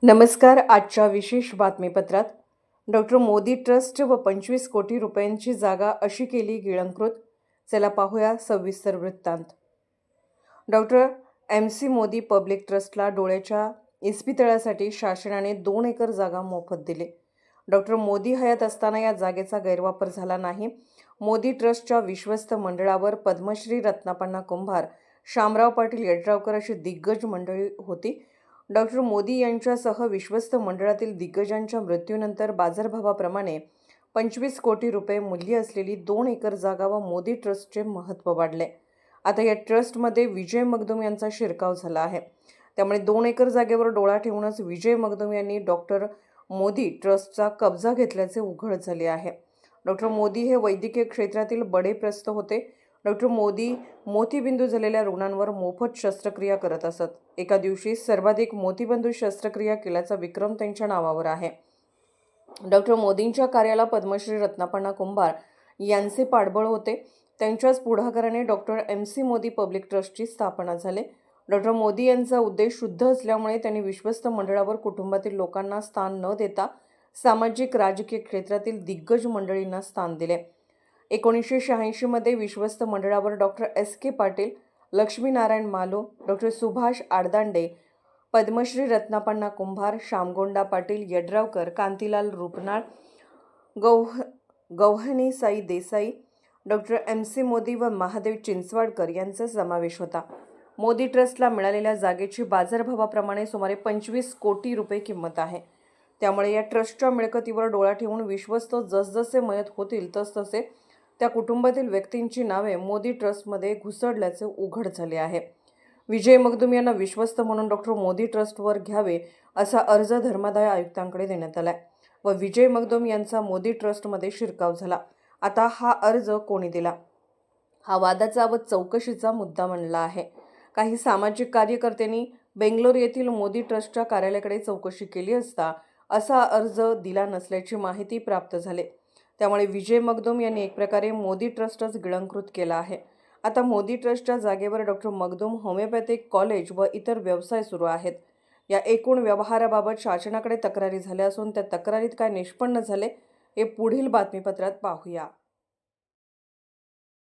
नमस्कार. आजच्या विशेष बातमीपत्रात डॉक्टर मोदी ट्रस्ट व 25 कोटी रुपयांची जागा अशी केली गिळंकृत. चला पाहूया सविस्तर वृत्तांत. डॉक्टर MC मोदी पब्लिक ट्रस्टला डोळ्याच्या इस्पितळासाठी शासनाने 2 एकर जागा मोफत दिली. डॉक्टर मोदी हयात असताना या जागेचा गैरवापर झाला नाही. मोदी ट्रस्टच्या विश्वस्त मंडळावर पद्मश्री रत्नापण्णा कुंभार, शामराव पाटील यड्रावकर अशी दिग्गज मंडळी होती. डॉक्टर मोदी यांच्यासह विश्वस्त मंडळातील दिग्गजांच्या मृत्यूनंतर बाजारभावाप्रमाणे 25 कोटी रुपये मूल्य असलेली 2 एकर जागा व मोदी ट्रस्टचे महत्त्व वाढले. आता या ट्रस्टमध्ये विजय मगदुम यांचा शिरकाव झाला आहे. त्यामुळे 2 एकर जागेवर डोळा ठेवूनच विजय मगदुम यांनी डॉक्टर मोदी ट्रस्टचा कब्जा घेतल्याचे उघड झाले आहे. डॉक्टर मोदी हे वैद्यकीय क्षेत्रातील बडे प्रस्थ होते. डॉक्टर मोदी मोतीबिंदू झालेल्या रुग्णांवर मोफत शस्त्रक्रिया करत असत. एका दिवशी सर्वाधिक मोतीबिंदू शस्त्रक्रिया केल्याचा विक्रम त्यांच्या नावावर आहे. डॉक्टर मोदींच्या कार्याला पद्मश्री रत्नापण्णा कुंभार यांचे पाठबळ होते. त्यांच्याच पुढाकाराने डॉक्टर MC मोदी पब्लिक ट्रस्टची स्थापना झाली. डॉक्टर मोदी यांचा उद्देश शुद्ध असल्यामुळे त्यांनी विश्वस्त मंडळावर कुटुंबातील लोकांना स्थान न देता सामाजिक राजकीय क्षेत्रातील दिग्गज मंडळींना स्थान दिले. 1986 मध्ये विश्वस्त मंडळावर डॉक्टर SK पाटील, लक्ष्मीनारायण मालो, डॉक्टर सुभाष आडदांडे, पद्मश्री रत्नापण्णा कुंभार, श्यामगोंडा पाटील यड्रावकर, कांतीलाल रुपनाळ, गौहनी साई देसाई, डॉक्टर MC मोदी व महादेव चिंचवाडकर यांचा समावेश होता. मोदी ट्रस्टला मिळालेल्या जागेची बाजारभावाप्रमाणे सुमारे 25 कोटी रुपये किंमत आहे. त्यामुळे या ट्रस्टच्या मिळकतीवर डोळा ठेवून विश्वस्त जसजसे मयत होतील तसतसे त्या कुटुंबातील व्यक्तींची नावे मोदी ट्रस्टमध्ये घुसडल्याचे उघड झाले आहे. विजय मगदुम यांना विश्वस्त म्हणून डॉक्टर मोदी ट्रस्टवर घ्यावे असा अर्ज धर्मादाय आयुक्तांकडे देण्यात आलाय व विजय मगदुम यांचा मोदी ट्रस्टमध्ये शिरकाव झाला. आता हा अर्ज कोणी दिला हा वादाचा व चौकशीचा मुद्दा बनला आहे. काही सामाजिक कार्यकर्त्यांनी बेंगलोर येथील मोदी ट्रस्टच्या कार्यालयाकडे चौकशी केली असता असा अर्ज दिला नसल्याची माहिती प्राप्त झाली. त्यामुळे विजय मगदुम यांनी एक प्रकारे मोदी ट्रस्टच गिळंकृत केला आहे. आता मोदी ट्रस्टच्या जागेवर डॉक्टर मगदुम होमिओपॅथिक कॉलेज व इतर व्यवसाय सुरू आहेत. या एकूण व्यवहाराबाबत शासनाकडे तक्रारी झाल्या असून त्या तक्रारीत काय निष्पन्न झाले हे पुढील बातमीपत्रात पाहूया.